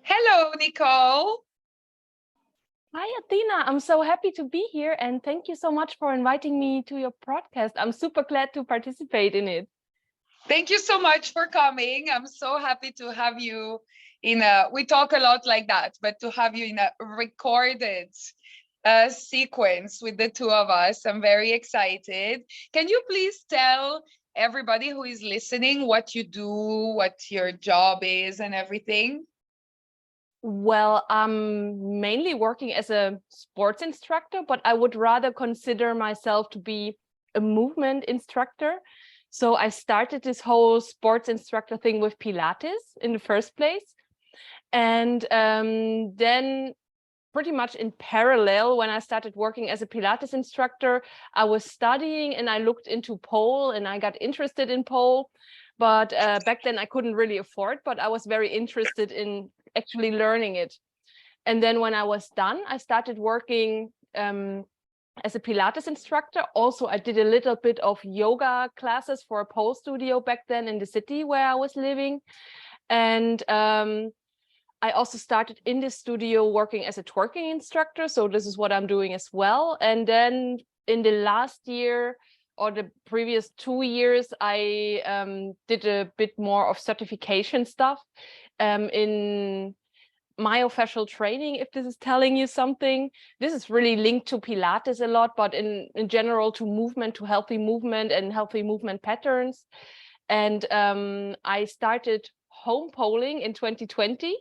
Hello, Nicole. Hi, Athena. I'm so happy to be here, and thank you so much for inviting me to your podcast. I'm super glad to participate in it. Thank you so much for coming. I'm so happy to have you we talk a lot like that, but to have you in a recorded sequence with the two of us, I'm very excited. Can you please tell everybody who is listening what you do, what your job is, and everything? Well, I'm mainly working as a sports instructor, but I would rather consider myself to be a movement instructor. So I started this whole sports instructor thing with Pilates in the first place. And then pretty much in parallel, when I started working as a Pilates instructor, I was studying and I looked into pole and I got interested in pole. But back then I couldn't really afford, but I was very interested in actually learning it. And then when I was done, I started working as a Pilates instructor. Also, I did a little bit of yoga classes for a pole studio back then in the city where I was living. And I also started in the studio working as a twerking instructor. So this is what I'm doing as well. And then in the last year or the previous 2 years, I did a bit more of certification stuff in myofascial training, if this is telling you something. This is really linked to Pilates a lot, but in general to movement, to healthy movement and healthy movement patterns. And I started home polling in 2020.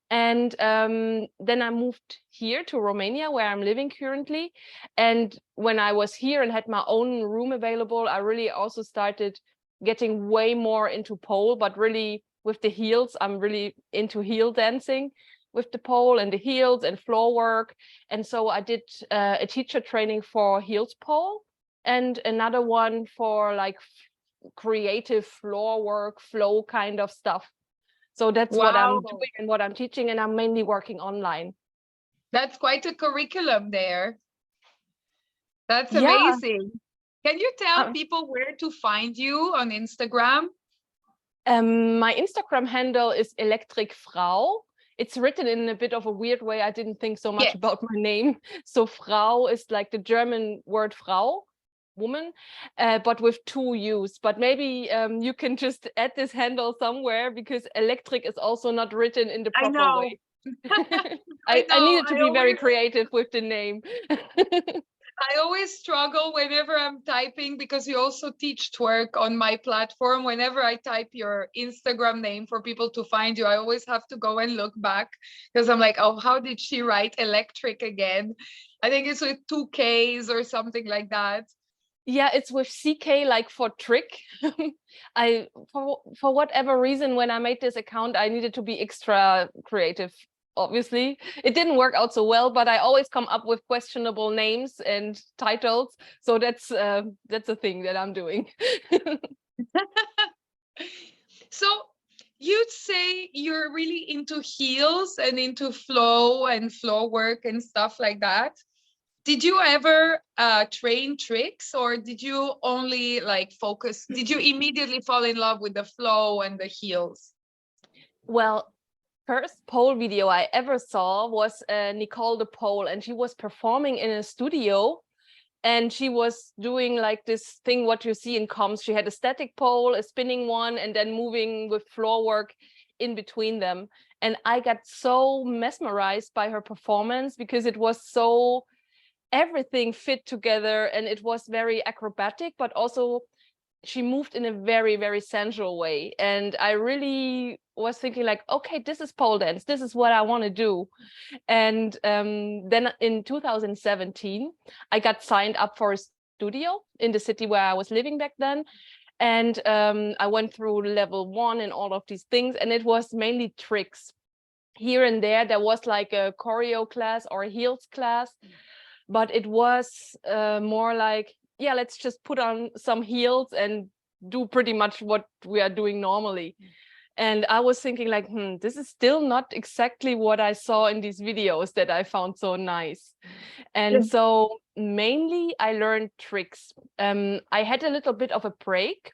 And then I moved here to Romania, where I'm living currently. And when I was here and had my own room available, I really also started getting way more into pole, but really with the heels. I'm really into heel dancing with the pole and the heels and floor work. And so I did a teacher training for heels pole and another one for like creative floor work, flow kind of stuff. So that's what I'm Wow, doing and what I'm teaching, and I'm mainly working online. that's quite a curriculum there. That's Yeah, amazing. Can you tell people where to find you on Instagram? my Instagram handle is Electric Frau. It's written in a bit of a weird way. I didn't think so much Yes. about my name. So Frau is like the German word Frau, woman, but with two U's. But maybe you can just add this handle somewhere because electric is also not written in the I proper know. way. I I know. needed to be very creative with the name. I always struggle whenever I'm typing because you also teach twerk on my platform. Whenever I type your Instagram name for people to find you, I always have to go and look back because I'm like, oh, how did she write electric again? I think it's with 2 Ks or something like that. Yeah, it's with CK, like for trick. For whatever reason, when I made this account, I needed to be extra creative. Obviously, it didn't work out so well, but I always come up with questionable names and titles. So that's a thing that I'm doing. So you'd say you're really into heels and into flow and flow work and stuff like that. Did you ever train tricks, or did you only like focus? Did you immediately fall in love with the flow and the heels? Well, first pole video I ever saw was Nicole the Pole, and she was performing in a studio. And she was doing like this thing, what you see in comms. She had a static pole, a spinning one, and then moving with floor work in between them. And I got so mesmerized by her performance because it was so everything fit together and it was very acrobatic, but also she moved in a very, very sensual way. And I really was thinking like, okay, this is pole dance. This is what I want to do. And then in 2017, I got signed up for a studio in the city where I was living back then. And I went through level 1 and all of these things. And it was mainly tricks. Here and there was like a choreo class or a heels class. But it was more like, yeah, let's just put on some heels and do pretty much what we are doing normally. And I was thinking like, this is still not exactly what I saw in these videos that I found so nice. And so mainly I learned tricks. I had a little bit of a break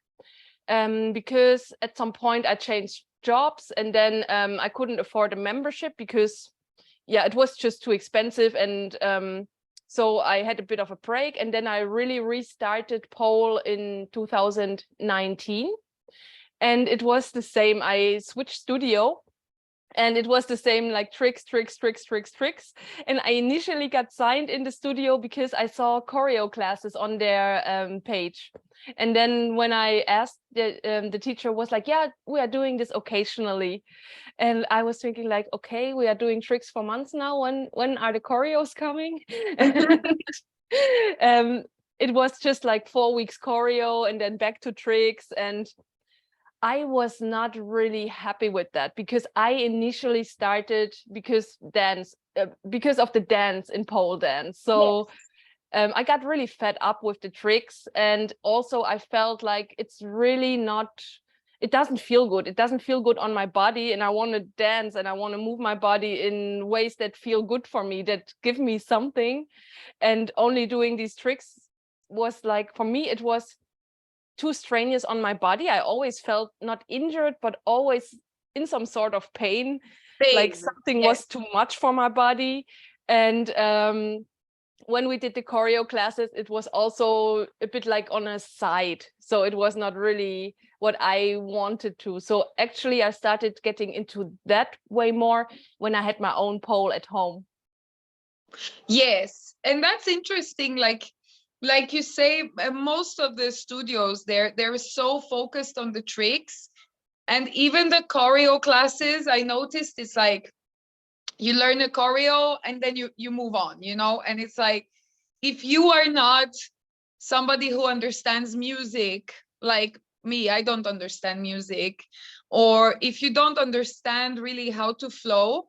because at some point I changed jobs, and then I couldn't afford a membership because yeah, it was just too expensive. And so I had a bit of a break, and then I really restarted pole in 2019. And it was the same. I switched studio, and it was the same, like tricks. And I initially got signed in the studio because I saw choreo classes on their page. And then when I asked, the teacher was like, yeah, we are doing this occasionally. And I was thinking like, okay, we are doing tricks for months now. When are the choreos coming? It was just like 4 weeks choreo and then back to tricks. And I was not really happy with that, because I initially started because of the dance in pole dance. So I got really fed up with the tricks, and also I felt like it's really not, it doesn't feel good. It doesn't feel good on my body, and I want to dance and I want to move my body in ways that feel good for me, that give me something. And only doing these tricks was like, for me, it was too strenuous on my body. I always felt not injured, but always in some sort of pain, like something was too much for my body. And when we did the choreo classes, it was also a bit like on a side. So it was not really what I wanted to. So actually I started getting into that way more when I had my own pole at home. Yes, and that's interesting. Like you say, most of the studios, they're so focused on the tricks, and even the choreo classes, I noticed it's like you learn a choreo and then you move on, you know. And it's like, if you are not somebody who understands music, like me, I don't understand music, or if you don't understand really how to flow,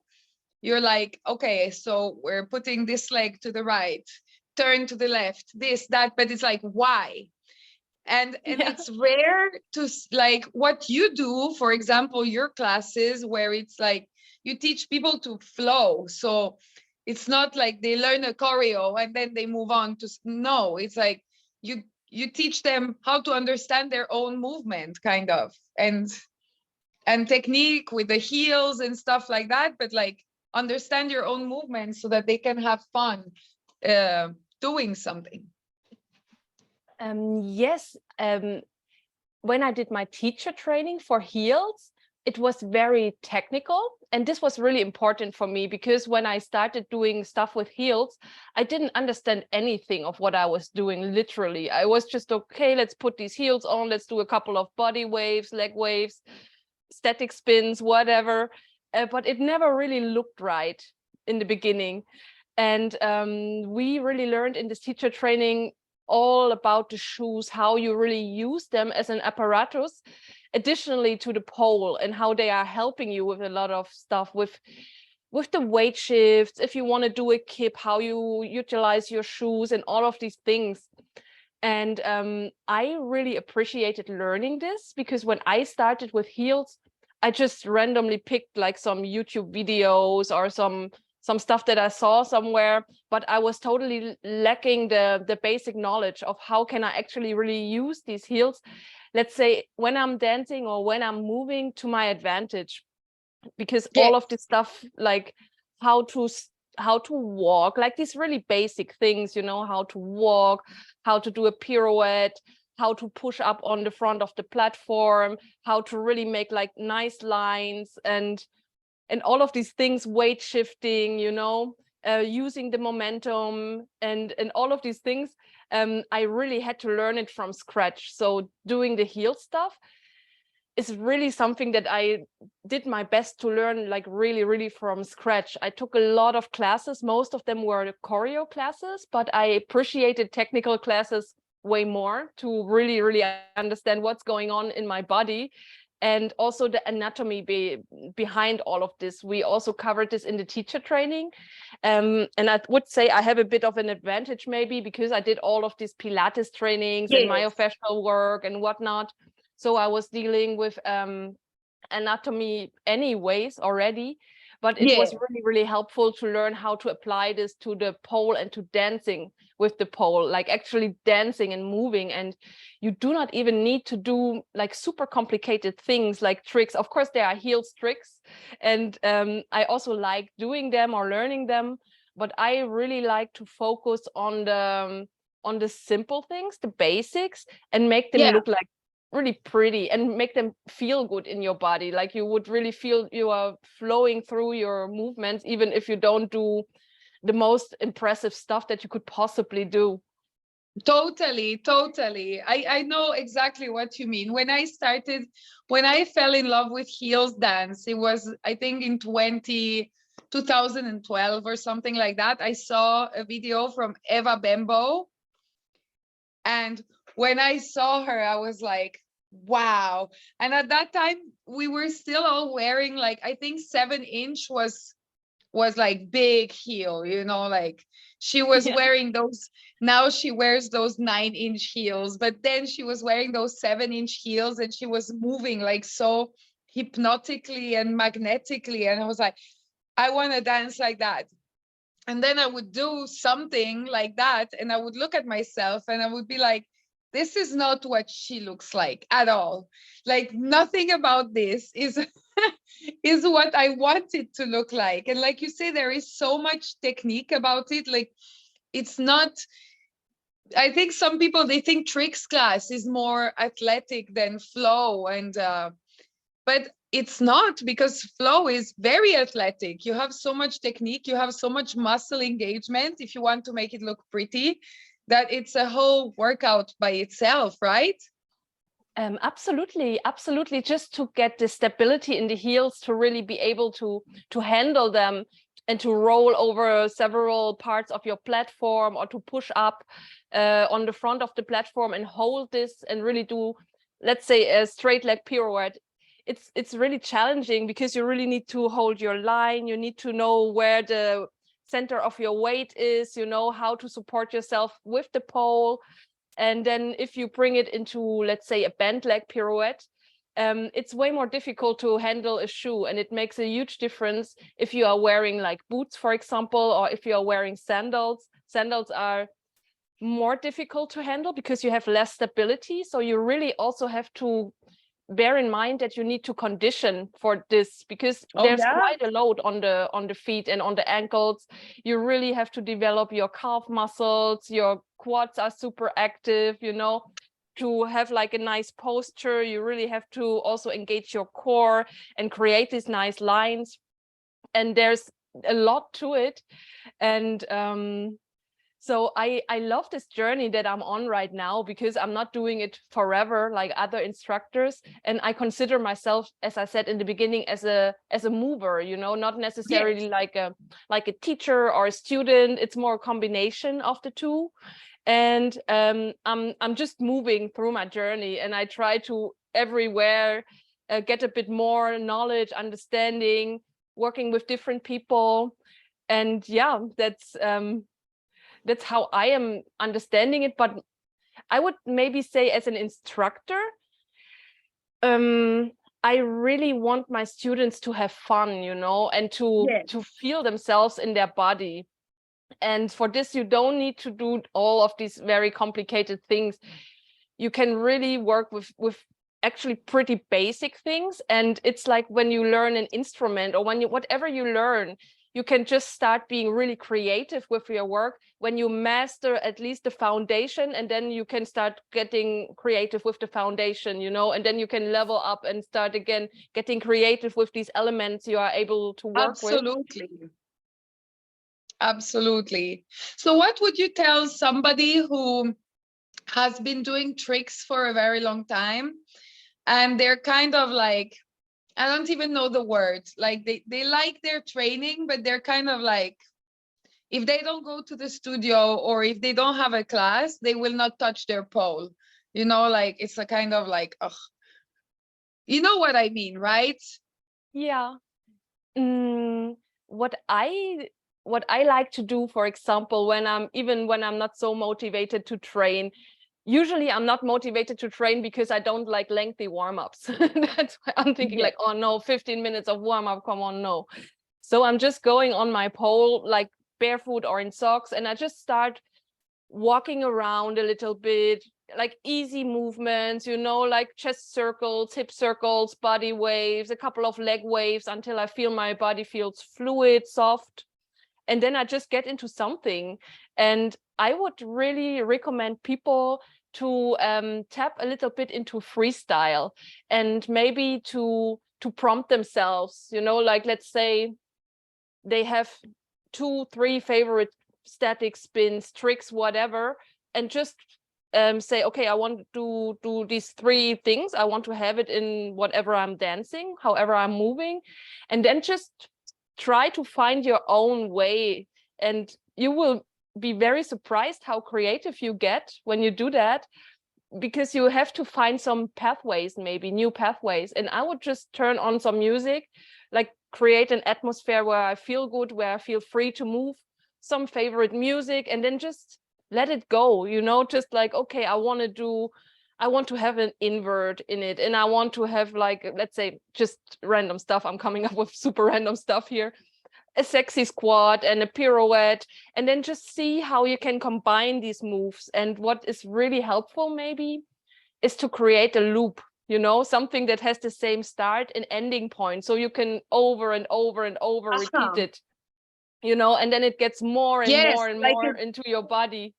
you're like, okay, so we're putting this leg to the right, turn to the left, this, that, but it's like, why? And it's rare to like what you do, for example, your classes where it's like you teach people to flow. So it's not like they learn a choreo and then they move on to, no, it's like you teach them how to understand their own movement, kind of, and technique with the heels and stuff like that, but like understand your own movement so that they can have fun doing something. Yes. When I did my teacher training for heels, it was very technical. And this was really important for me, because when I started doing stuff with heels, I didn't understand anything of what I was doing. Literally, I was just, okay, let's put these heels on. Let's do a couple of body waves, leg waves, static spins, whatever. But it never really looked right in the beginning. And we really learned in this teacher training all about the shoes, how you really use them as an apparatus, additionally to the pole, and how they are helping you with a lot of stuff, with the weight shifts, if you want to do a kip, how you utilize your shoes and all of these things. And I really appreciated learning this, because when I started with heels, I just randomly picked like some YouTube videos or some stuff that I saw somewhere, but I was totally lacking the basic knowledge of how can I actually really use these heels, let's say, when I'm dancing or when I'm moving, to my advantage. Because all of this stuff, like how to walk, like these really basic things, you know, how to walk, how to do a pirouette, how to push up on the front of the platform, how to really make like nice lines, and all of these things, weight shifting, you know, using the momentum, and all of these things, I really had to learn it from scratch. So doing the heel stuff is really something that I did my best to learn, like really from scratch. I took a lot of classes. Most of them were choreo classes, but I appreciated technical classes way more to really understand what's going on in my body. And also the anatomy behind all of this. We also covered this in the teacher training. And I would say I have a bit of an advantage maybe, because I did all of these Pilates trainings and myofascial work and whatnot. So I was dealing with anatomy anyways already. but it Yeah. was really helpful to learn how to apply this to the pole and to dancing with the pole, like actually dancing and moving. And you do not even need to do like super complicated things like tricks. Of course, there are heels tricks, and I also like doing them or learning them, but I really like to focus on the simple things, the basics, and make them Yeah. look like really pretty and make them feel good in your body. Like you would really feel you are flowing through your movements, even if you don't do the most impressive stuff that you could possibly do. Totally, totally. I know exactly what you mean. When I fell in love with heels dance, it was, I think, in 2012 or something like that. I saw a video from Eva Bembo. And when I saw her, I was like, wow. And at that time, we were still all wearing, like, I think 7-inch was like big heel, you know, like she was Yeah. wearing those. Now she wears those 9-inch heels, but then she was wearing those 7-inch heels, and she was moving like so hypnotically and magnetically. And I was like, I want to dance like that. And then I would do something like that, and I would look at myself and I would be like, this is not what she looks like at all. Like nothing about this is is what I want it to look like. And like you say, there is so much technique about it. Like it's not, I think some people, they think tricks class is more athletic than flow, and but it's not, because flow is very athletic. You have so much technique, you have so much muscle engagement if you want to make it look pretty, that it's a whole workout by itself, right? Absolutely, absolutely. Just to get the stability in the heels to really be able to handle them and to roll over several parts of your platform, or to push up on the front of the platform and hold this and really do, let's say, a straight leg pirouette. It's really challenging because you really need to hold your line. You need to know where the center of your weight is, you know, how to support yourself with the pole. And then if you bring it into, let's say, a bent leg pirouette, it's way more difficult to handle a shoe. And it makes a huge difference if you are wearing like boots, for example, or if you are wearing sandals. Sandals are more difficult to handle because you have less stability. So you really also have to bear in mind that you need to condition for this, because Oh there's yeah. quite a load on the feet and on the ankles. You really have to develop your calf muscles. Your quads are super active, you know. To have like a nice posture, you really have to also engage your core and create these nice lines. And there's a lot to it. And so I love this journey that I'm on right now, because I'm not doing it forever like other instructors. And I consider myself, as I said in the beginning, as a mover, you know, not necessarily Yes. like a teacher or a student. It's more a combination of the two. And I'm just moving through my journey, and I try to everywhere get a bit more knowledge, understanding, working with different people. And yeah, that's how I am understanding it. But I would maybe say, as an instructor, I really want my students to have fun, you know, and to Yes. feel themselves in their body. And for this, you don't need to do all of these very complicated things. You can really work with actually pretty basic things. And it's like when you learn an instrument, or when you, whatever you learn, you can just start being really creative with your work when you master at least the foundation, and then you can start getting creative with the foundation, you know, and then you can level up and start again getting creative with these elements you are able to work with. Absolutely. Absolutely. So what would you tell somebody who has been doing tricks for a very long time, and they're kind of like, I don't even know the word, like they like their training, but they're kind of like, if they don't go to the studio or if they don't have a class, they will not touch their pole, you know, like it's a kind of like, ugh. You know what I mean, right? Yeah. Mm, what I like to do, for example, when I'm not so motivated to train, usually I'm not motivated to train because I don't like lengthy warm-ups. That's why I'm thinking Yeah. like, oh no, 15 minutes of warm-up, come on, no. So I'm just going on my pole, like barefoot or in socks, and I just start walking around a little bit, like easy movements, you know, like chest circles, hip circles, body waves, a couple of leg waves until I feel my body feels fluid, soft. And then I just get into something. And I would really recommend people to tap a little bit into freestyle and maybe to prompt themselves, you know, like let's say they have 2-3 favorite static spins, tricks, whatever, and just say, okay, I want to do these 3 things. I want to have it in whatever I'm dancing, however I'm moving, and then just try to find your own way. And you will be very surprised how creative you get when you do that, because you have to find some pathways, maybe new pathways. And I would just turn on some music, like create an atmosphere where I feel good, where I feel free to move, some favorite music, and then just let it go, you know, just like, okay, I want to have an invert in it, and I want to have, like, let's say, just random stuff. I'm coming up with super random stuff here, a sexy squat and a pirouette, and then just see how you can combine these moves. And what is really helpful maybe is to create a loop, you know, something that has the same start and ending point, so you can over and over and over repeat it, you know, and then it gets more and Yes, more and like more into your body.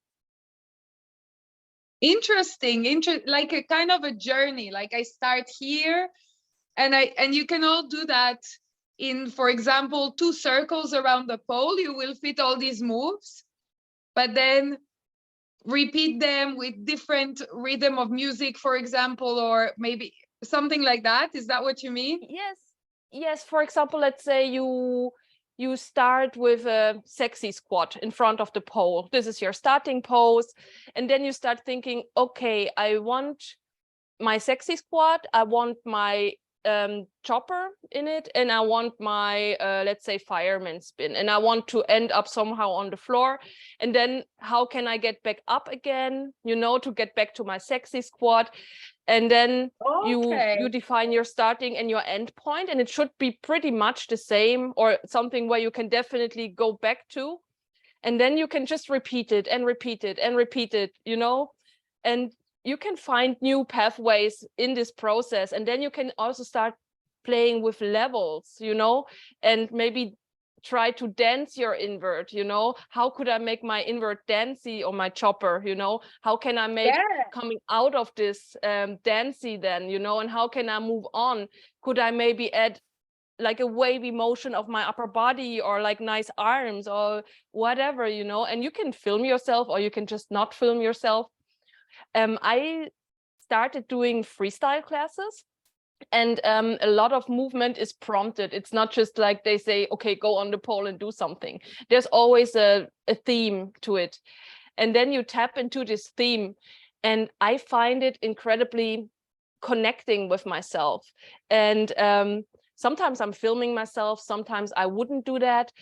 interesting, like a kind of a journey. Like I start here, and you can all do that in, for example, 2 circles around the pole. You will fit all these moves, but then repeat them with different rhythm of music, for example, or maybe something like that. Is that what you mean? Yes, for example, let's say you start with a sexy squat in front of the pole. This is your starting pose, and then you start thinking, okay, I want my sexy squat, I want my chopper in it, and I want my let's say fireman spin, and I want to end up somehow on the floor. And then how can I get back up again, you know, to get back to my sexy squat? And then you define your starting and your end point, and it should be pretty much the same, or something where you can definitely go back to. And then you can just repeat it and repeat it and repeat it, you know, and you can find new pathways in this process. And then you can also start playing with levels, you know, and maybe try to dance your invert, you know, how could I make my invert dancey, or my chopper, you know, how can I make coming out of this dancey then, you know, and how can I move on? Could I maybe add like a wavy motion of my upper body, or like nice arms, or whatever, you know? And you can film yourself, or you can just not film yourself. I started doing freestyle classes, and a lot of movement is prompted. It's not just like they say, okay, go on the pole and do something. There's always a theme to it. And then you tap into this theme, and I find it incredibly connecting with myself. And sometimes I'm filming myself, sometimes I wouldn't do that.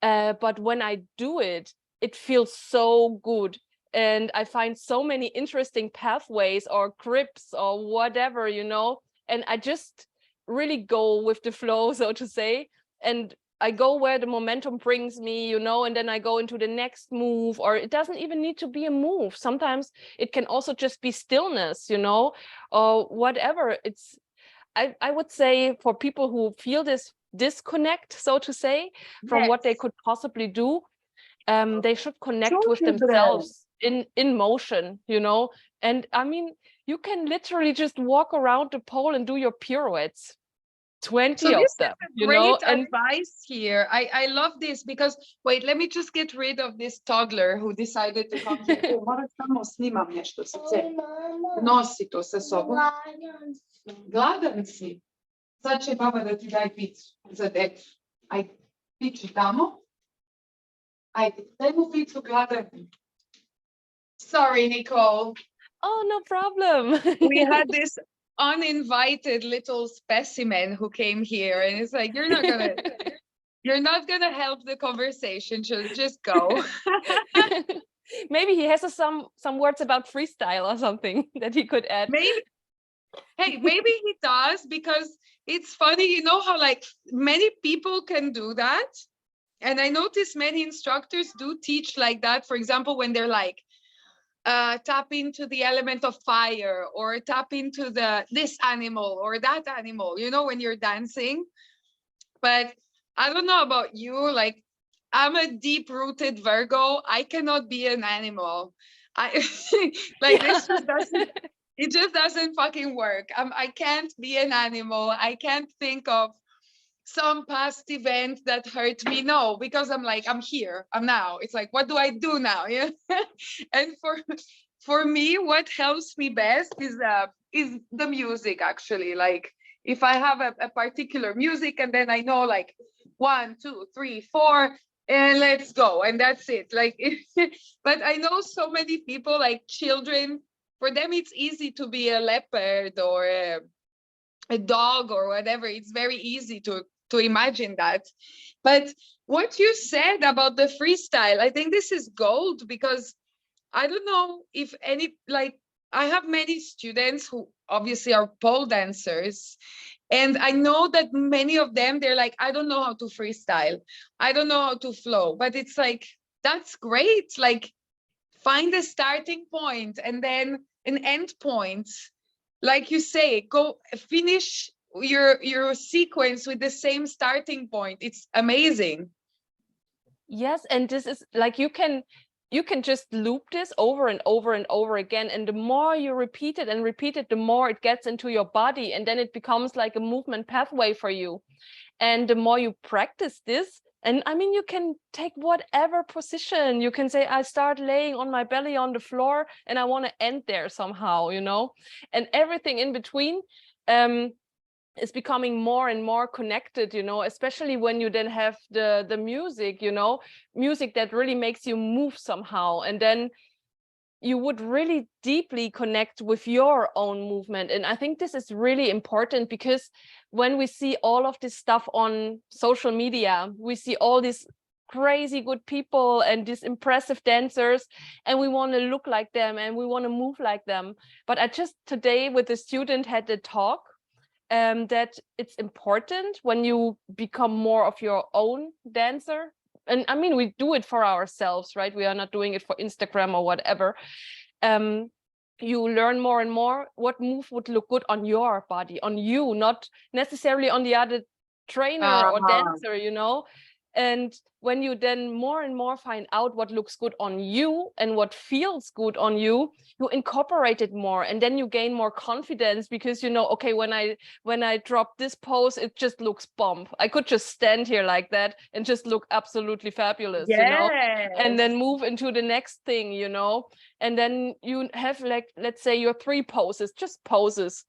But when I do it, it feels so good. And I find so many interesting pathways or grips or whatever, you know, and I just really go with the flow, so to say. And I go where the momentum brings me, you know, and then I go into the next move, or it doesn't even need to be a move. Sometimes it can also just be stillness, you know, or whatever. I would say, for people who feel this disconnect, so to say, from what they could possibly do, they should connect with themselves in motion, you know. And I mean, you can literally just walk around the pole and do your pirouettes, 20 So of this them, is a you know. great And advice here. I love this, because wait, let me just get rid of this toddler who decided to come here. Moram samo snimam nešto srce. Nosi to sa sobom. Gladan si. Sad će baba da ti daj picu za decu. Ajde, piću tamo. Ajde, daj mu picu, gladan. Sorry, Nicole. oh, no problem. We had this uninvited little specimen who came here, and it's like, you're not gonna help the conversation. Just go. Maybe he has some words about freestyle or something that he could add. Maybe. Hey, maybe he does, because it's funny, you know how like many people can do that. And I notice many instructors do teach like that. For example, when they're like, tap into the element of fire, or tap into this animal or that animal, you know, when you're dancing. But I don't know about you, like I'm a deep-rooted Virgo. I cannot be an animal. I like Yeah. this just doesn't, it just doesn't fucking work. I can't be an animal. I can't think of some past event that hurt me. No, because I'm like, I'm here, I'm now. It's like, what do I do now? Yeah. And for me, what helps me best is the music, actually. Like if I have a particular music, and then I know like 1, 2, 3, 4, and let's go, and that's it. Like but I know so many people, like children, for them it's easy to be a leopard or a dog or whatever. It's very easy to imagine that. But what you said about the freestyle, I think this is gold, because I don't know if any, like I have many students who obviously are pole dancers, and I know that many of them, they're like, I don't know how to freestyle, I don't know how to flow. But it's like, that's great. Like find a starting point and then an end point. Like you say, go finish your sequence with the same starting point. It's amazing. Yes, and this is like you can just loop this over and over and over again, and the more you repeat it and repeat it, the more it gets into your body, and then it becomes like a movement pathway for you. And the more you practice this, and I mean, you can take whatever position. You can say, I start laying on my belly on the floor and I want to end there somehow, you know, and everything in between is becoming more and more connected, you know, especially when you then have the music, you know, music that really makes you move somehow. And then you would really deeply connect with your own movement. And I think this is really important, because when we see all of this stuff on social media, we see all these crazy good people and these impressive dancers, and we want to look like them and we want to move like them. But I just today with a student had a talk that it's important when you become more of your own dancer. And I mean, we do it for ourselves, right? We are not doing it for Instagram or whatever. You learn more and more what move would look good on your body, on you, not necessarily on the other trainer or dancer, you know. And when you then more and more find out what looks good on you and what feels good on you, you incorporate it more, and then you gain more confidence, because you know, okay, when I drop this pose, it just looks bomb. I could just stand here like that and just look absolutely fabulous, you know, and then move into the next thing, you know. And then you have, like, let's say your 3 poses, just poses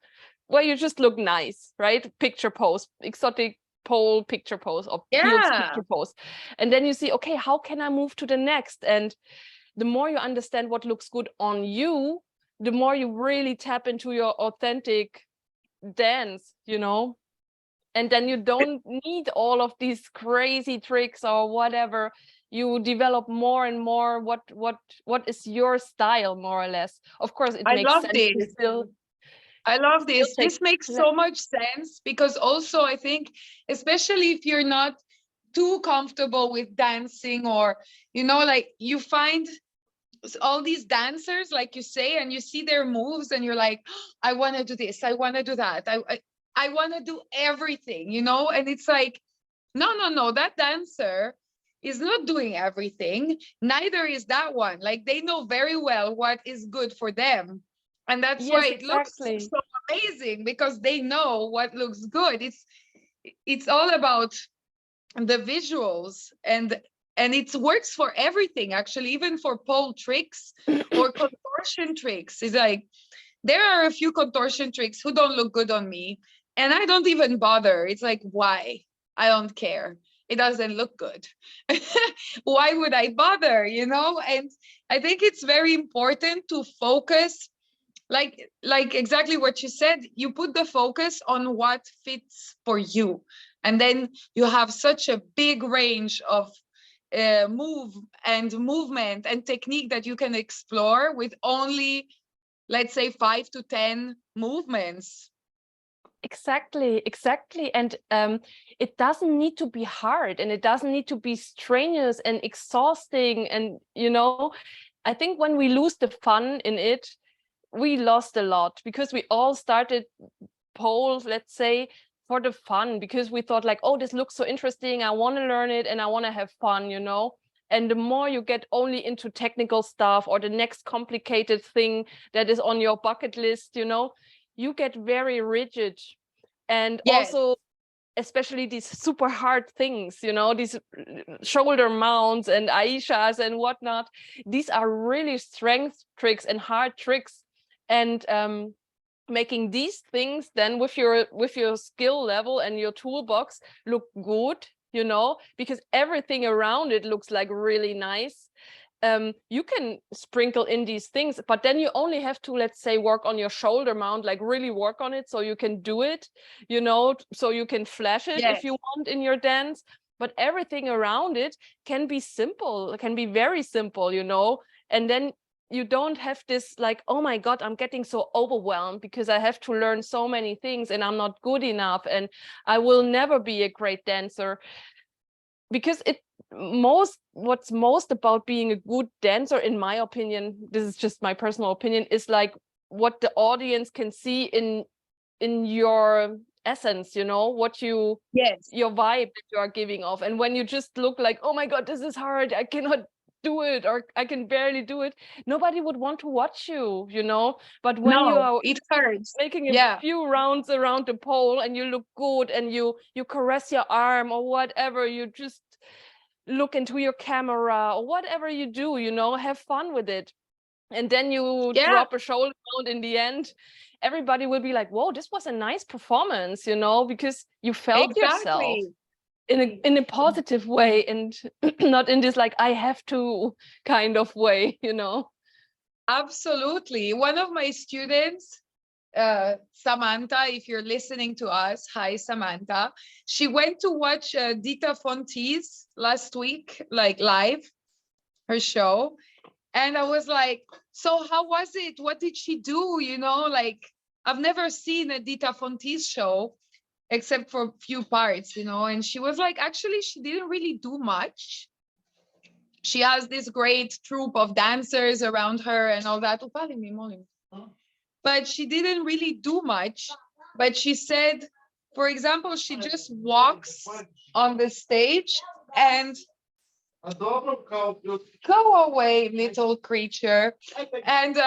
where you just look nice, right? Picture pose, exotic pole picture pose, or heels picture pose. And then you see, okay, how can I move to the next? And the more you understand what looks good on you, the more you really tap into your authentic dance, you know. And then you don't need all of these crazy tricks or whatever. You develop more and more what is your style, more or less. Of course, it makes sense to still. I love this. This makes so much sense, because also I think, especially if you're not too comfortable with dancing, or, you know, like you find all these dancers, like you say, and you see their moves and you're like, I want to do this, I want to do that. I want to do everything, you know? And it's like, no, that dancer is not doing everything. Neither is that one. Like they know very well what is good for them. And that's why it looks so amazing, because they know what looks good. It's all about the visuals, and it works for everything, actually, even for pole tricks or contortion tricks. It's like there are a few contortion tricks who don't look good on me, and I don't even bother. It's like, why? I don't care. It doesn't look good. Why would I bother, you know? And I think it's very important to focus, like exactly what you said. You put the focus on what fits for you, and then you have such a big range of movement and technique that you can explore with only, let's say, 5 to 10 movements. Exactly. And it doesn't need to be hard, and it doesn't need to be strenuous and exhausting. And, I think when we lose the fun in it, we lost a lot, because we all started poles, let's say, for the fun, because we thought like, oh, this looks so interesting, I want to learn it and I want to have fun. And the more you get only into technical stuff or the next complicated thing that is on your bucket list, you get very rigid. And Yes. also, especially these super hard things, these shoulder mounts and Aishas and whatnot, these are really strength tricks and hard tricks. And making these things then with your skill level and your toolbox look good, because everything around it looks like really nice. You can sprinkle in these things, but then you only have to, let's say, work on your shoulder mount, like really work on it so you can do it, so you can flash it if you want in your dance. But everything around it can be simple, can be very simple, and then you don't have this like, oh my God, I'm getting so overwhelmed because I have to learn so many things and I'm not good enough and I will never be a great dancer. Because what's most about being a good dancer, in my opinion, this is just my personal opinion, is like what the audience can see in your essence, what your vibe that you are giving off. And when you just look like, oh my God, this is hard, I cannot do it, or I can barely do it, nobody would want to watch you, but when you are it hurts. making a few rounds around the pole and you look good and you caress your arm or whatever, you just look into your camera or whatever you do, have fun with it, and then you drop a shoulder mount in the end, everybody will be like, whoa, this was a nice performance, because you felt yourself in a positive way, and not in this like I have to kind of way, Absolutely. One of my students, Samantha, if you're listening to us, hi Samantha, she went to watch Dita Fontees last week, like live, her show, and I was like, so how was it? What did she do? Like, I've never seen a Dita Fontees show except for a few parts, and she was like, actually, she didn't really do much. She has this great troupe of dancers around her and all that. But she didn't really do much. But she said, for example, she just walks on the stage and go away, little creature. And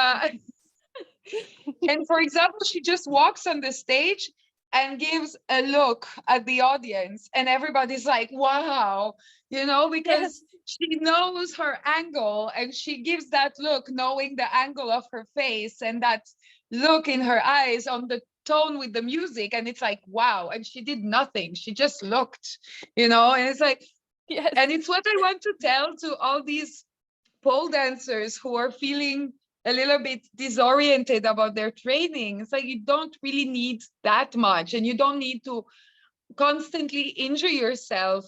and for example, she just walks on the stage and gives a look at the audience, and everybody's like, wow, because she knows her angle, and she gives that look knowing the angle of her face and that look in her eyes on the tone with the music, and it's like, wow. And she did nothing, she just looked, and it's like, and it's what I want to tell to all these pole dancers who are feeling a little bit disoriented about their training. It's like, you don't really need that much, and you don't need to constantly injure yourself,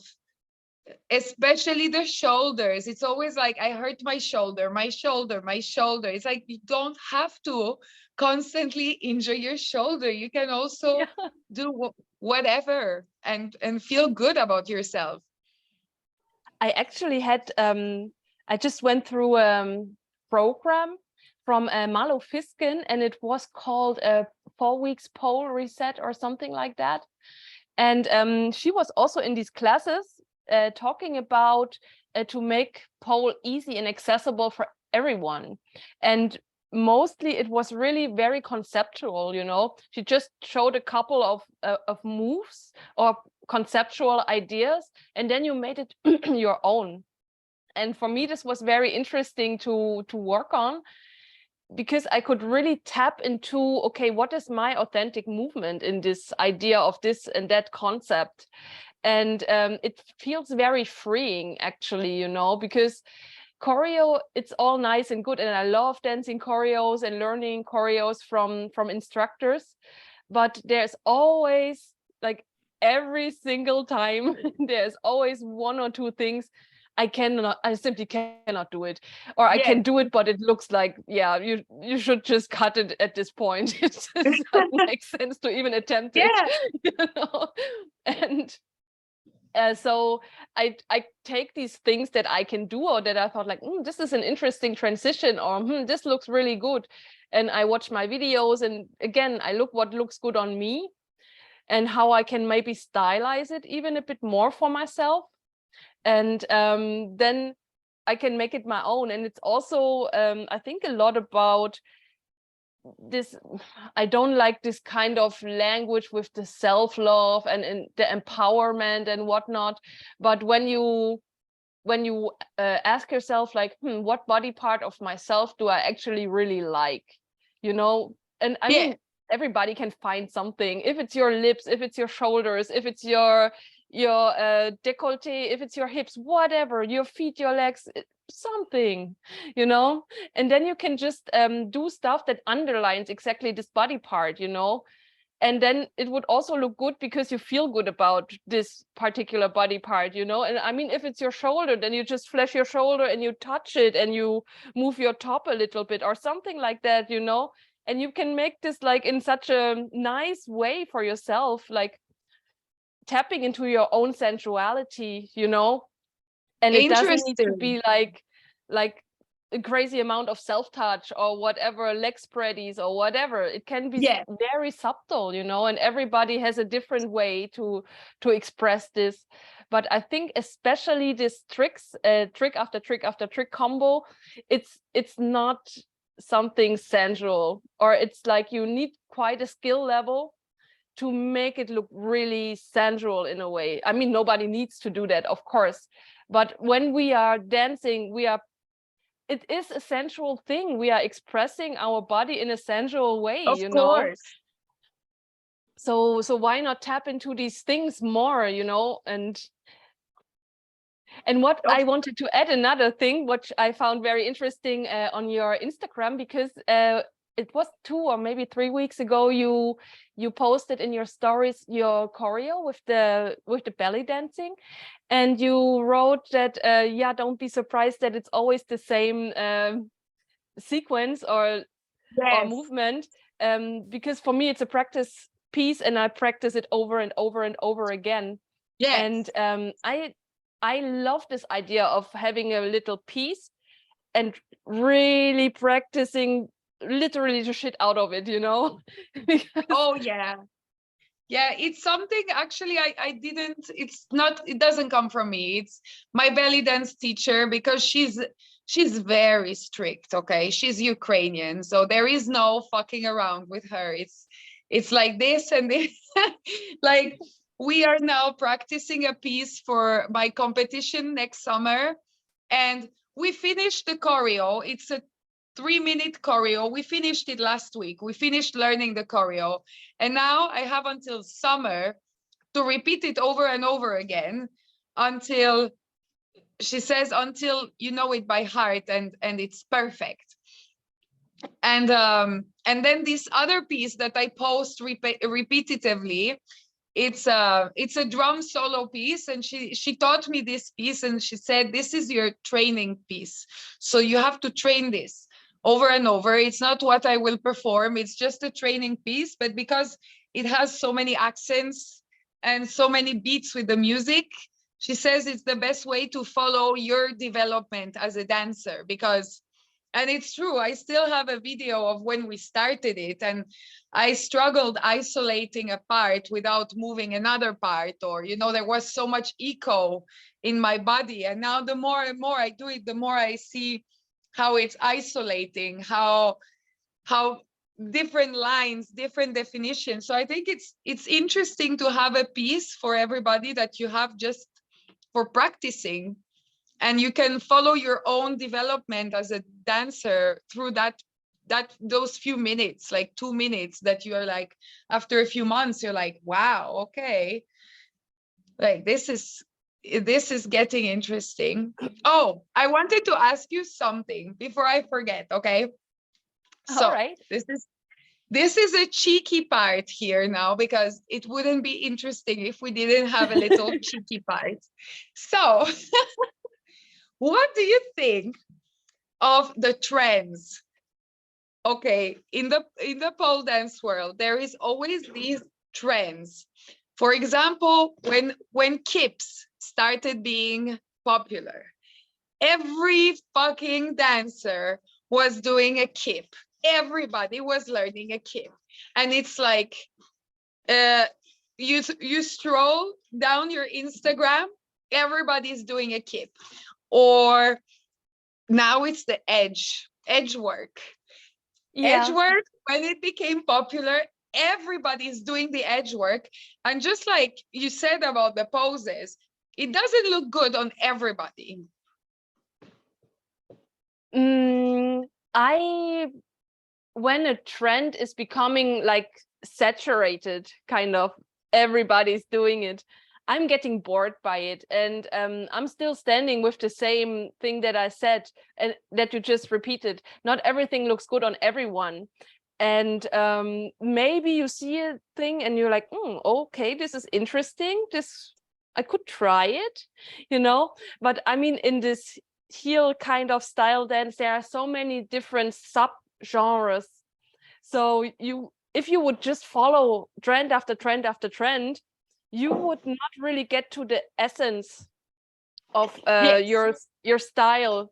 especially the shoulders. It's always like, I hurt my shoulder. It's like, you don't have to constantly injure your shoulder. You can also do whatever and feel good about yourself. I actually had I just went through a program from Malo Fiskin, and it was called 4 weeks pole reset or something like that. And she was also in these classes talking about to make pole easy and accessible for everyone. And mostly it was really very conceptual, She just showed a couple of moves or conceptual ideas, and then you made it your own. And for me, this was very interesting to work on, because I could really tap into, okay, what is my authentic movement in this idea of this and that concept? And it feels very freeing, actually, because choreo, it's all nice and good, and I love dancing choreos and learning choreos from instructors, but there's always, like, every single time there's always one or two things I simply cannot do it, or I can do it, but it looks like, yeah, you should just cut it at this point. It just doesn't make sense to even attempt it, Yeah. you know. And so I take these things that I can do, or that I thought like, this is an interesting transition, or this looks really good, and I watch my videos, and again I look what looks good on me, and how I can maybe stylize it even a bit more for myself, and then I can make it my own. And it's also I think a lot about this. I don't like this kind of language with the self-love and the empowerment and whatnot, but when you ask yourself like, what body part of myself do I actually really like, and I mean, everybody can find something. If it's your lips, if it's your shoulders, if it's your décolleté, if it's your hips, whatever, your feet, your legs, something, and then you can just do stuff that underlines exactly this body part, and then it would also look good because you feel good about this particular body part, and I mean, if it's your shoulder, then you just flash your shoulder and you touch it and you move your top a little bit or something like that, and you can make this like in such a nice way for yourself, like tapping into your own sensuality, and it doesn't need to be like a crazy amount of self-touch or whatever, leg spreadies or whatever. It can be very subtle, and everybody has a different way to express this. But I think especially this trick after trick after trick combo, it's not something sensual, or it's like you need quite a skill level to make it look really sensual in a way. I mean, nobody needs to do that, of course, but when we are dancing, it is a sensual thing. We are expressing our body in a sensual way, Of course. So why not tap into these things more, and what I wanted to add another thing, which I found very interesting on your Instagram, because it was 2 or maybe 3 weeks ago, you posted in your stories your choreo with the belly dancing, and you wrote that don't be surprised that it's always the same sequence or movement, because for me it's a practice piece and I practice it over and over and over again. And I love this idea of having a little piece and really practicing literally the shit out of it, Oh yeah. Yeah, it's something actually it doesn't come from me. It's my belly dance teacher, because she's very strict, okay? She's Ukrainian, so there is no fucking around with her. It's like this and this. Like, we are now practicing a piece for my competition next summer, and we finished the choreo. It's a 3-minute choreo. We finished it last week. We finished learning the choreo, and now I have until summer to repeat it over and over again until, she says, until you know it by heart and it's perfect. And then this other piece that I post repetitively, it's a drum solo piece, and she taught me this piece, and she said, this is your training piece, so you have to train this over and over. It's not what I will perform, it's just a training piece, but because it has so many accents and so many beats with the music, she says it's the best way to follow your development as a dancer. Because, and it's true, I still have a video of when we started it, and I struggled isolating a part without moving another part, or, there was so much echo in my body. And now the more and more I do it, the more I see how it's isolating, how different lines, different definitions. So I think it's interesting to have a piece for everybody that you have just for practicing, and you can follow your own development as a dancer through those few minutes, like 2 minutes, that you are like, after a few months, you're like, wow, okay, like this is getting interesting. Oh, I wanted to ask you something before I forget, okay? So, all right, this is a cheeky part here now, because it wouldn't be interesting if we didn't have a little cheeky part. So what do you think of the trends? Okay, in the pole dance world, there is always these trends. For example, when kips started being popular, every fucking dancer was doing a kip. Everybody was learning a kip. And it's like you stroll down your Instagram, everybody's doing a kip. Or now it's the edge work. Edge Yeah. work, when it became popular, everybody's doing the edge work. And just like you said about the poses, it doesn't look good on everybody. When a trend is becoming like saturated, kind of everybody's doing it, I'm getting bored by it. And I'm still standing with the same thing that I said and that you just repeated. Not everything looks good on everyone. And maybe you see a thing and you're like, okay, this is interesting. I could try it, But I mean, in this heel kind of style dance, there are so many different sub-genres. So if you would just follow trend after trend after trend, you would not really get to the essence of Yes. your style,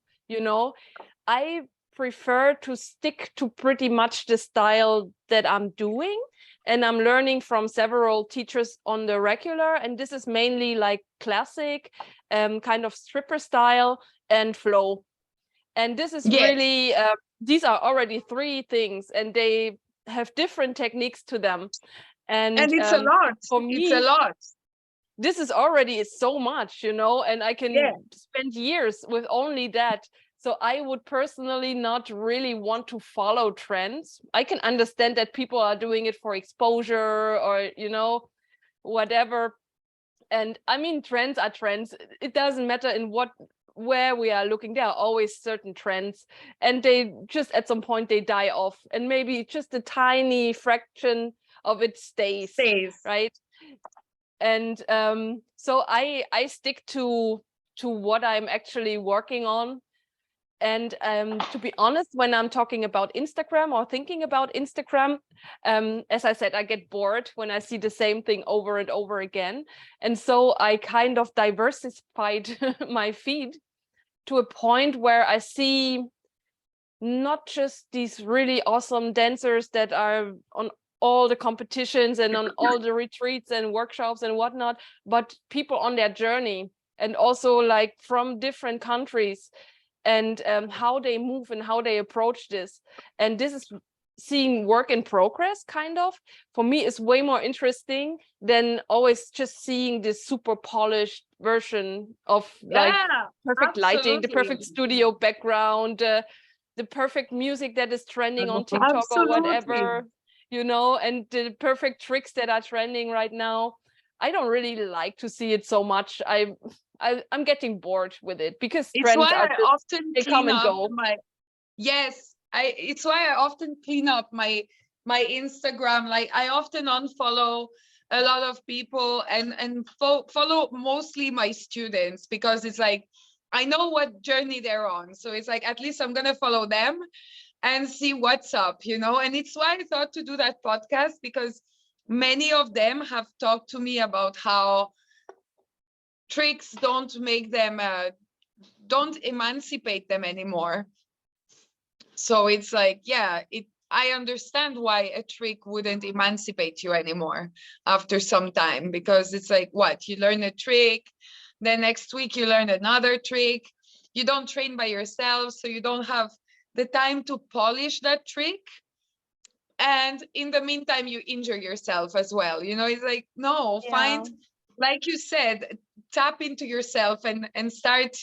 I prefer to stick to pretty much the style that I'm doing, and I'm learning from several teachers on the regular, and this is mainly like classic, kind of stripper style and flow. And this is Yes. really these are already three things, and they have different techniques to them. And it's a lot. For It's a me, lot. this is already so much, and I can Yeah. spend years with only that. So I would personally not really want to follow trends. I can understand that people are doing it for exposure or, whatever. And I mean, trends are trends. It doesn't matter where we are looking. There are always certain trends, and they just at some point they die off, and maybe just a tiny fraction of it stays. Right? And so I stick to what I'm actually working on. And to be honest, when I'm talking about Instagram or thinking about Instagram, as I said, I get bored when I see the same thing over and over again. And so I kind of diversified my feed to a point where I see not just these really awesome dancers that are on all the competitions and on all the retreats and workshops and whatnot, but people on their journey, and also like from different countries, and how they move and how they approach this. And this is seeing work in progress, kind of, for me, is way more interesting than always just seeing this super polished version of like perfect lighting, the perfect studio background, the perfect music that is trending on TikTok or whatever, and the perfect tricks that are trending right now. I don't really like to see it so much. I'm getting bored with it, because It's trends why are I just, often they come clean and up go. it's why I often clean up my Instagram. Like, I often unfollow a lot of people and follow mostly my students, because it's like I know what journey they're on. So it's like, at least I'm gonna follow them and see what's up, And it's why I thought to do that podcast, because many of them have talked to me about how tricks don't make them don't emancipate them anymore. So it's like, yeah, I understand why a trick wouldn't emancipate you anymore after some time, because it's like, what, you learn a trick, then next week you learn another trick. You don't train by yourself, so you don't have the time to polish that trick. And in the meantime, you injure yourself as well. It's like, no, find, like you said, tap into yourself and start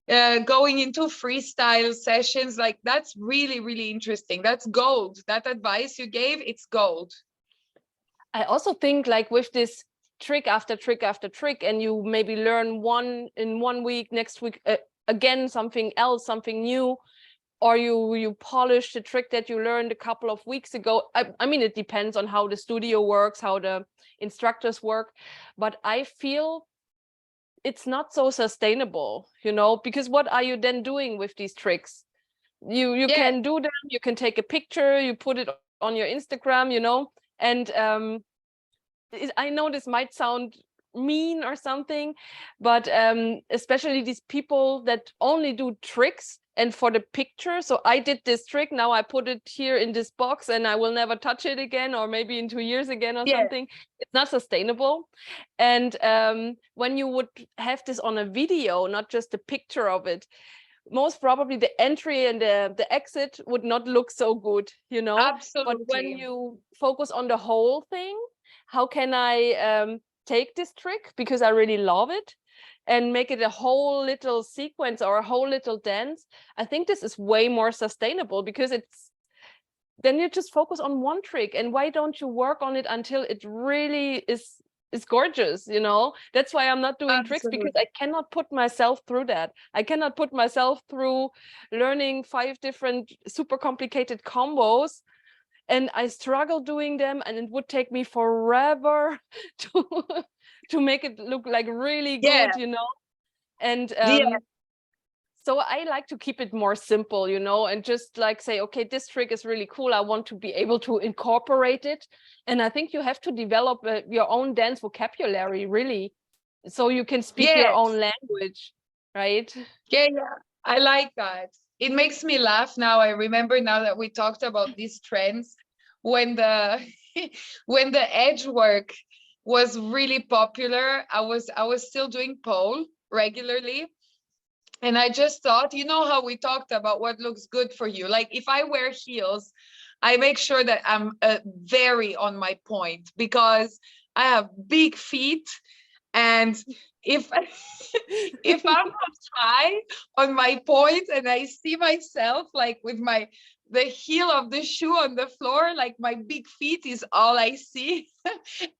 going into freestyle sessions. Like, that's really, really interesting. That's gold. That advice you gave, it's gold. I also think, like, with this trick after trick after trick, and you maybe learn one in 1 week, next week again something else, something new, or you polish the trick that you learned a couple of weeks ago. I mean, it depends on how the studio works, how the instructors work, but I feel it's not so sustainable, you know, because what are you then doing with these tricks? You Yeah, can do them, you can take a picture, you put it on your Instagram, you know, and I know this might sound mean or something, but especially these people that only do tricks and for the picture. So I did this trick, now I put it here in this box and I will never touch it again, or maybe in 2 years again or yeah, something. It's not sustainable. And when you would have this on a video, not just a picture of it, most probably the entry and the exit would not look so good, you know. But when absolutely. you focus on the whole thing, how can I take this trick because I really love it and make it a whole little sequence or a whole little dance? I think this is way more sustainable because it's then you just focus on one trick. And why don't you work on it until it really is gorgeous, you know? That's why I'm not doing tricks, because Absolutely. I cannot put myself through that. I cannot put myself through learning 5 different super complicated combos, and I struggle doing them, and it would take me forever to to make it look like really Yeah, good, you know. And yeah, so I like to keep it more simple, you know, and just like say, okay, this trick is really cool, I want to be able to incorporate it. And I think you have to develop your own dance vocabulary, really, so you can speak your own yes. language, right? Yeah, yeah. I like that. It makes me laugh now. I remember now that we talked about these trends when the when the edge work was really popular. I was still doing pole regularly. And I just thought, you know how we talked about what looks good for you. Like if I wear heels, I make sure that I'm very on my point because I have big feet, and if if I'm not high on my point and I see myself like with my the heel of the shoe on the floor, like my big feet is all I see.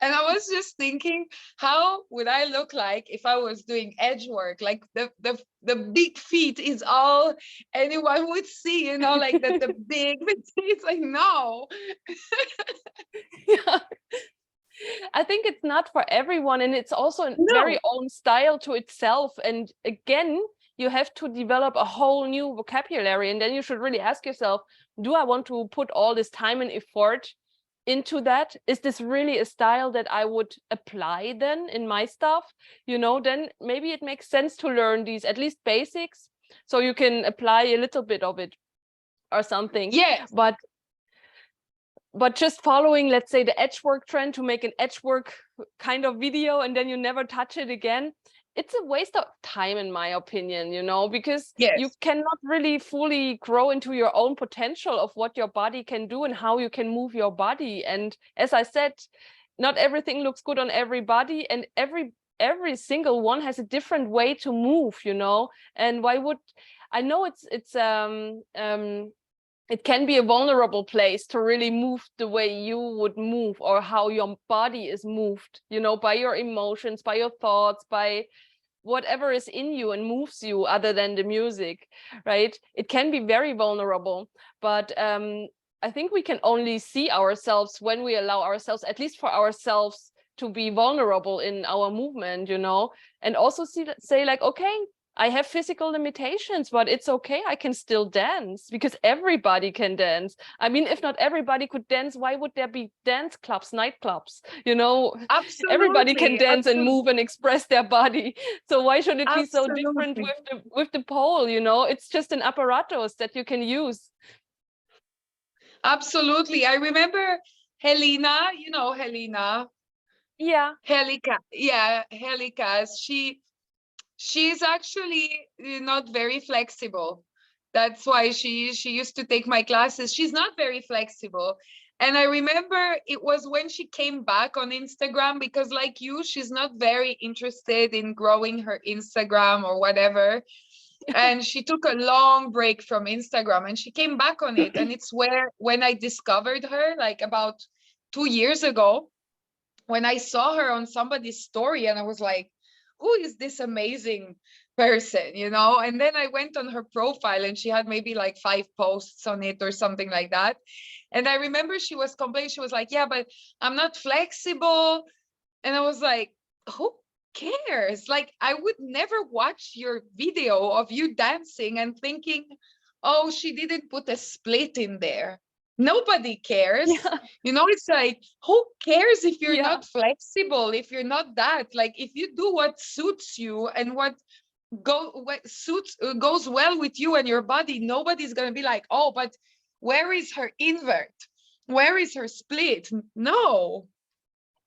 And I was just thinking, how would I look like if I was doing edge work? Like the big feet is all anyone would see, you know, like that the big it's like no. Yeah. I think it's not for everyone, and it's also a very No, own style to itself. And again, you have to develop a whole new vocabulary, and then you should really ask yourself, do I want to put all this time and effort into that? Is this really a style that I would apply then in my stuff? You know, then maybe it makes sense to learn these at least basics so you can apply a little bit of it or something. yes, But just following, let's say, the edge work trend to make an edge work kind of video and then you never touch it again, it's a waste of time, in my opinion, you know, because you yes, cannot really fully grow into your own potential of what your body can do and how you can move your body. And as I said, not everything looks good on everybody, and every single one has a different way to move, you know. And why would I know it can be a vulnerable place to really move the way you would move, or how your body is moved, you know, by your emotions, by your thoughts, by whatever is in you and moves you other than the music, right? It can be very vulnerable, but I think we can only see ourselves when we allow ourselves, at least for ourselves, to be vulnerable in our movement, you know, and also say like, okay, I have physical limitations, but it's okay. I can still dance, because everybody can dance. I mean, if not everybody could dance, why would there be dance clubs, nightclubs? You know, everybody can absolutely, dance and move absolutely, and express their body. So why should it be so different absolutely. with the pole? You know, it's just an apparatus that you can use. Absolutely. I remember Helena, you know Helena, Yeah. Helica. Yeah, Helicas. She's actually not very flexible. That's why she used to take my classes. She's not very flexible. And I remember it was when she came back on Instagram, because like you, she's not very interested in growing her Instagram or whatever. And she took a long break from Instagram and she came back on it. And it's where when I discovered her, like about 2 years ago, when I saw her on somebody's story, and I was like, who is this amazing person, you know? And then I went on her profile and she had maybe like 5 posts on it or something like that. And I remember she was complaining, she was like, yeah, but I'm not flexible. And I was like, who cares? Like, I would never watch your video of you dancing and thinking, oh, she didn't put a split in there. Nobody cares. Yeah, You know, it's like, who cares if you're yeah. not flexible, if you're not that? Like, if you do what suits you and what suits goes well with you and your body, nobody's gonna be like, oh, but where is her invert? Where is her split? No.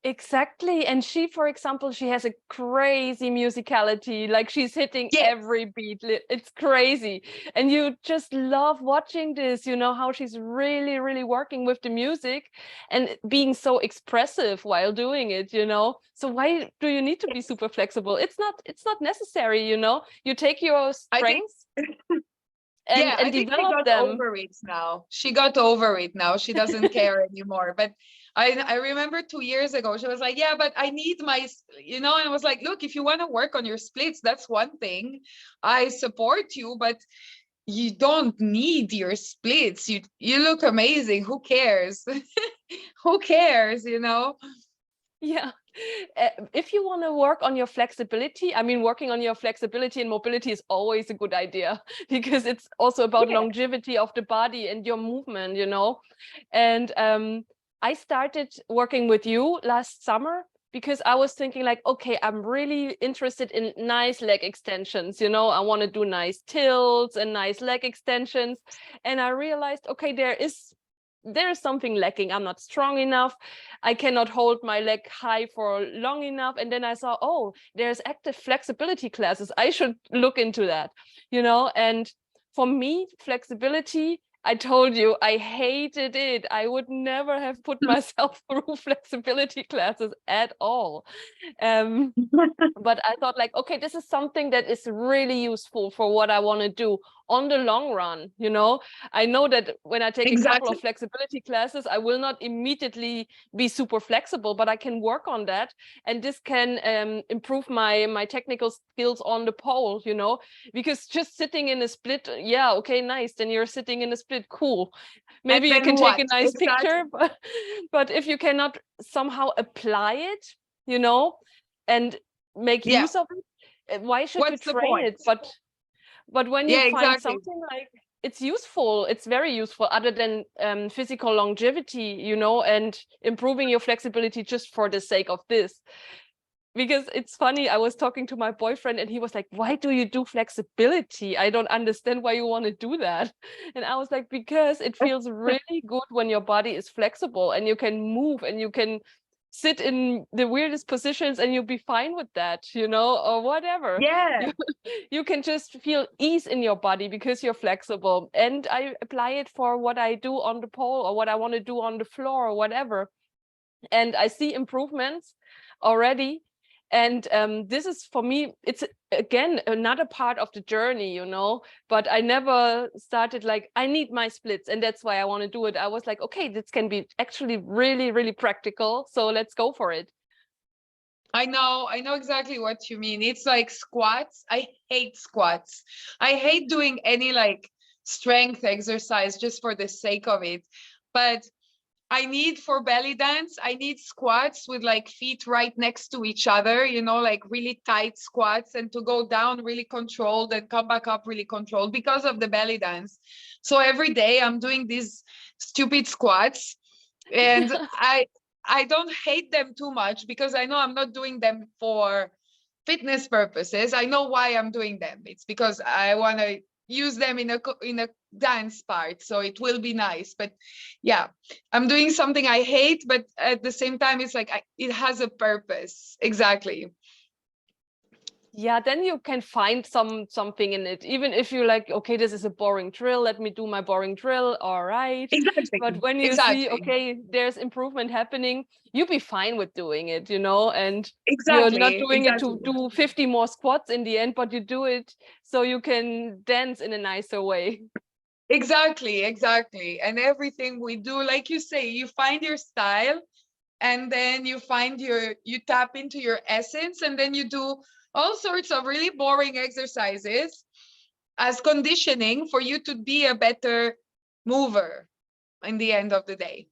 Exactly. And she, for example, she has a crazy musicality, like she's hitting Yes, every beat. It's crazy. And you just love watching this, you know, how she's really, really working with the music and being so expressive while doing it, you know. So why do you need to be super flexible? It's not necessary, you know. You take your I think. strengths and Yeah, I and think she develop got them. over it now. She got over it now. She doesn't care anymore. But I remember 2 years ago, she was like, yeah, but I need and I was like, look, if you want to work on your splits, that's one thing. I support you, but you don't need your splits. You look amazing. Who cares? Who cares, you know? Yeah. If you want to work on your flexibility, I mean, working on your flexibility and mobility is always a good idea because it's also about Yeah. longevity of the body and your movement, you know. And I started working with you last summer because I was thinking like, okay, I'm really interested in nice leg extensions, you know, I want to do nice tilts and nice leg extensions. And I realized, okay, there is something lacking. I'm not strong enough. I cannot hold my leg high for long enough. And then I saw, oh, there's active flexibility classes. I should look into that, you know. And for me, flexibility, I told you, I hated it. I would never have put myself through flexibility classes at all. Um, but I thought like, okay, this is something that is really useful for what I want to do on the long run. You know, I know that when I take a couple of Exactly. flexibility classes, I will not immediately be super flexible, but I can work on that. And this can improve my technical skills on the pole, you know, because just sitting in a split, yeah, okay, nice. Then you're sitting in a split, cool. And Maybe you then can take what? a nice Exactly. picture, but if you cannot somehow apply it, you know, and make Yeah. use of it, why should you What's the train point? it? But when you Yeah, find exactly. something like it's useful, it's very useful other than physical longevity, you know, and improving your flexibility just for the sake of this. Because it's funny, I was talking to my boyfriend and he was like, why do you do flexibility? I don't understand why you want to do that. And I was like, because it feels really good when your body is flexible and you can move and you can sit in the weirdest positions and you'll be fine with that, you know, or whatever. Yeah. You, you can just feel ease in your body because you're flexible. And I apply it for what I do on the pole or what I want to do on the floor or whatever. And I see improvements already. And this is for me, it's again another part of the journey, you know. But I never started like, I need my splits and that's why I want to do it. I was like, okay, this can be actually really, really practical. So let's go for it. I know exactly what you mean. It's like squats. I hate squats. I hate doing any like strength exercise just for the sake of it. But I need for belly dance, I need squats with like feet right next to each other, like really tight squats, and to go down really controlled and come back up really controlled because of the belly dance. So every day I'm doing these stupid squats, and I don't hate them too much because I know I'm not doing them for fitness purposes. I know why I'm doing them. It's because I want to use them in a dance part, so it will be nice. But yeah, I'm doing something I hate, but at the same time it's like it has a purpose. Exactly. Yeah, then you can find something in it, even if you're like, okay, this is a boring drill, let me do my boring drill, all right. Exactly. But when you see, Exactly. okay, there's improvement happening, you'll be fine with doing it, you know. And you're not Exactly. doing it Exactly. to do 50 more squats in the end, but you do it so you can dance in a nicer way. Exactly. Exactly. And everything we do, like you say, you find your style, and then you tap into your essence, and then you do all sorts of really boring exercises as conditioning for you to be a better mover in the end of the day.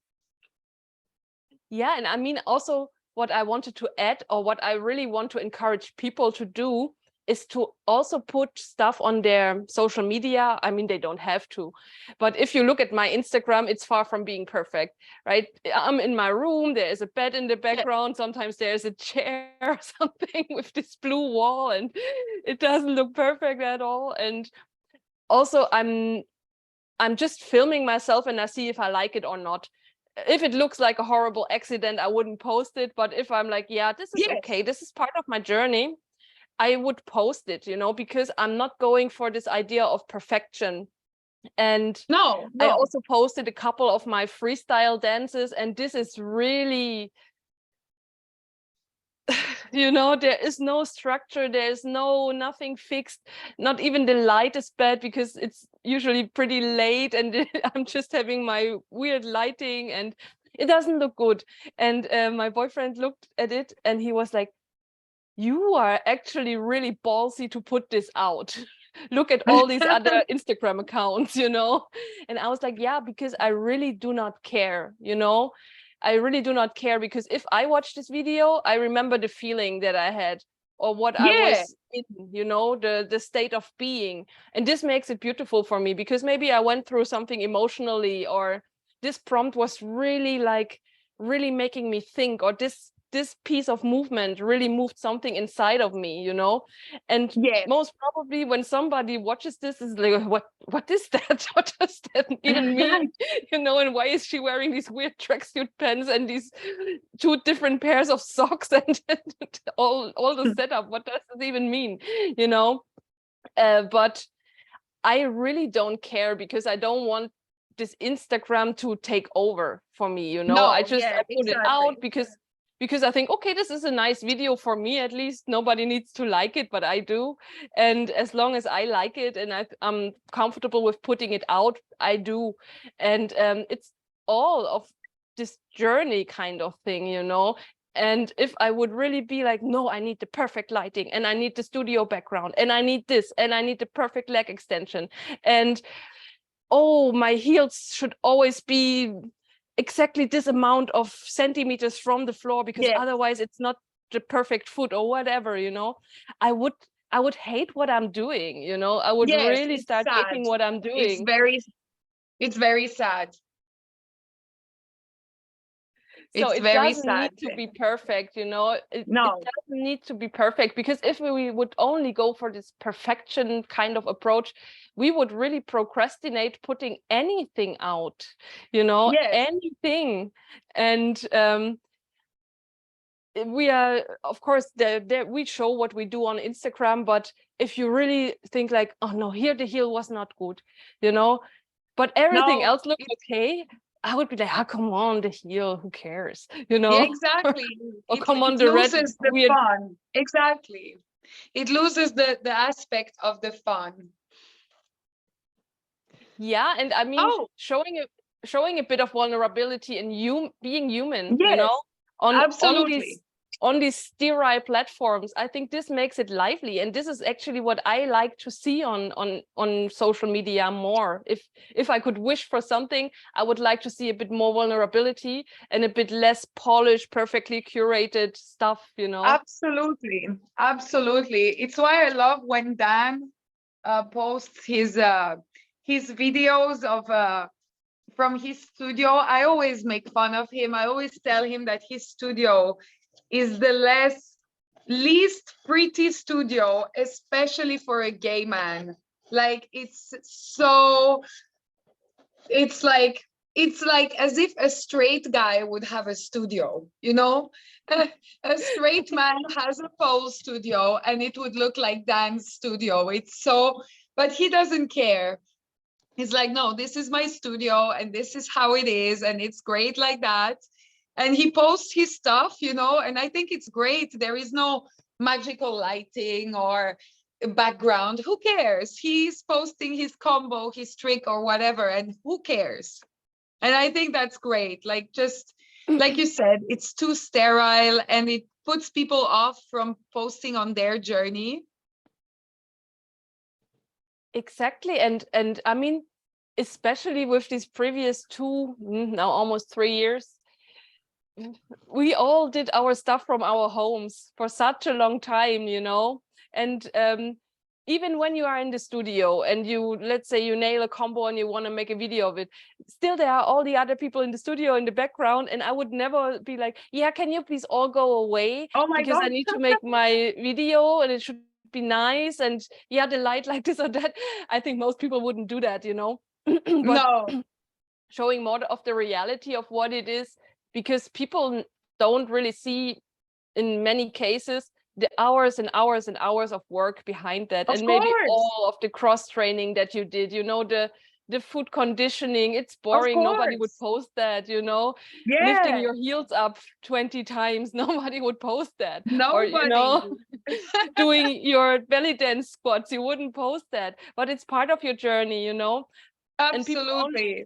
Yeah, and I mean also what I wanted to add, or what I really want to encourage people to do, is to also put stuff on their social media. I mean, they don't have to, but if you look at my Instagram, it's far from being perfect, right? I'm in my room, there is a bed in the background, sometimes there's a chair or something with this blue wall, and it doesn't look perfect at all. And also I'm just filming myself, and I see if I like it or not. If it looks like a horrible accident, I wouldn't post it. But if I'm like, yeah, this is okay, this is part of my journey, I would post it, you know, because I'm not going for this idea of perfection. And No, I no. also posted a couple of my freestyle dances, and this is really, you know, there is no structure, there's nothing fixed, not even the light is bad because it's usually pretty late, and I'm just having my weird lighting and it doesn't look good. And my boyfriend looked at it and he was like, you are actually really ballsy to put this out. Look at all these other Instagram accounts, you know? And I was like, yeah, because I really do not care, you know? I really do not care, because if I watch this video, I remember the feeling that I had, or what I was in, you know, the state of being. And this makes it beautiful for me, because maybe I went through something emotionally, or this prompt was really like, really making me think, or this piece of movement really moved something inside of me, you know? And most probably when somebody watches this is like, what is that? What does that even mean? You know, and why is she wearing these weird tracksuit pants and these 2 different pairs of socks and all the setup? What does this even mean? You know? But I really don't care, because I don't want this Instagram to take over for me, you know? I put it out because I think, okay, this is a nice video for me, at least. Nobody needs to like it, but I do. And as long as I like it and I'm comfortable with putting it out, I do. And it's all of this journey kind of thing, you know? And if I would really be like, no, I need the perfect lighting, and I need the studio background, and I need this, and I need the perfect leg extension, and oh, my heels should always be exactly this amount of centimeters from the floor, because otherwise it's not the perfect foot or whatever, you know, I would hate what I'm doing, you know, I would really start hating what I'm doing. It's very sad. So it doesn't need to be perfect, you know, it doesn't need to be perfect, because if we would only go for this perfection kind of approach, we would really procrastinate putting anything out, you know, anything. And we are, of course, we show what we do on Instagram, but if you really think like, oh no, here the heel was not good, you know, but everything else looks okay, I would be like, oh, come on, the heel, who cares, you know? Yeah, exactly. Or It come on, the red loses the weird fun. Exactly. It loses the aspect of the fun. Yeah, and I mean, showing a bit of vulnerability and you being human, you know, absolutely. on these sterile platforms, I think this makes it lively, and this is actually what I like to see on social media more. If I could wish for something, I would like to see a bit more vulnerability and a bit less polished, perfectly curated stuff, you know. Absolutely, absolutely. It's why I love when Dan posts his videos of from his studio. I always make fun of him. I always tell him that his studio is the least pretty studio, especially for a gay man. Like it's like as if a straight guy would have a studio, you know? A straight man has a pole studio and it would look like Dan's studio. It's so, but he doesn't care. He's like, no, this is my studio and this is how it is, and it's great like that. And he posts his stuff, you know, and I think it's great. There is no magical lighting or background. Who cares? He's posting his combo, his trick or whatever, and who cares? And I think that's great. Like, just like you said, it's too sterile and it puts people off from posting on their journey. Exactly. And I mean, especially with these previous 2, now almost 3 years, we all did our stuff from our homes for such a long time, you know, and even when you are in the studio and you, let's say you nail a combo and you want to make a video of it, still there are all the other people in the studio in the background, and I would never be like, yeah, can you please all go away, Oh my because I God. need to make my video and it should be nice, and yeah, the light like this or that. I think most people wouldn't do that, you know. But No, showing more of the reality of what it is, because people don't really see, in many cases, the hours and hours and hours of work behind that, of and maybe course. all of the cross training that you did, you know, the food conditioning. It's Of boring, nobody would course. post that, you know. Lifting Yeah. your heels up 20 times, nobody would post that. Or, you Nobody. know, doing your belly dance squats, you wouldn't post that, but it's part of your journey, you know. And people Absolutely.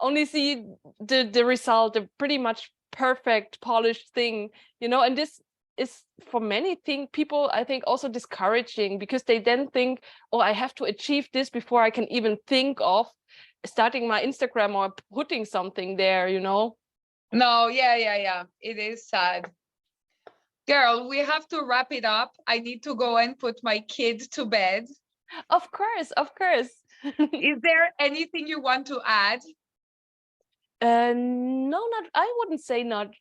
only see the result, the pretty much perfect polished thing, you know. And this is for many people, I think, also discouraging, because they then think, oh, I have to achieve this before I can even think of starting my Instagram or putting something there, you know. No, yeah. It is sad. Girl, we have to wrap it up. I need to go and put my kid to bed. Of course, of course. Is there anything you want to add? No, not, I wouldn't say not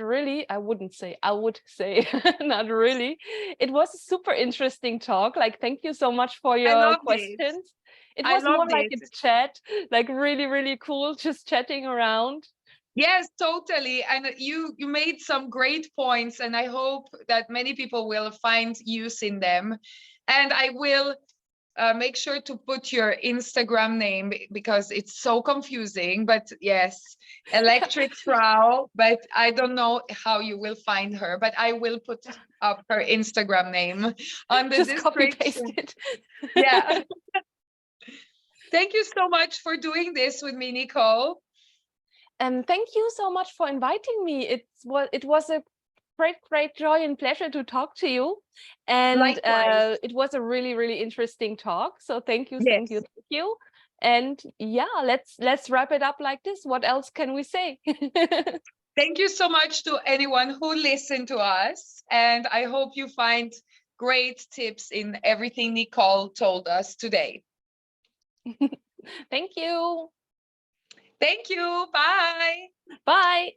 really. I would say not really. It was a super interesting talk. Like, thank you so much for I your loved it. questions. It I was more loved like it. a chat, like really, really cool, just chatting around. Yes, totally. And you made some great points, and I hope that many people will find use in them. And I will make sure to put your Instagram name because it's so confusing. But yes, Electric Frau. But I don't know how you will find her. But I will put up her Instagram name on the Just copy paste description. it. Yeah. Thank you so much for doing this with me, Nicole. And thank you so much for inviting me. It was a great joy and pleasure to talk to you. And Likewise. it was a really, really interesting talk. So thank you, thank you, Yes. thank you. And yeah, let's wrap it up like this. What else can we say? Thank you so much to anyone who listened to us. And I hope you find great tips in everything Nicole told us today. Thank you. Thank you. Bye. Bye.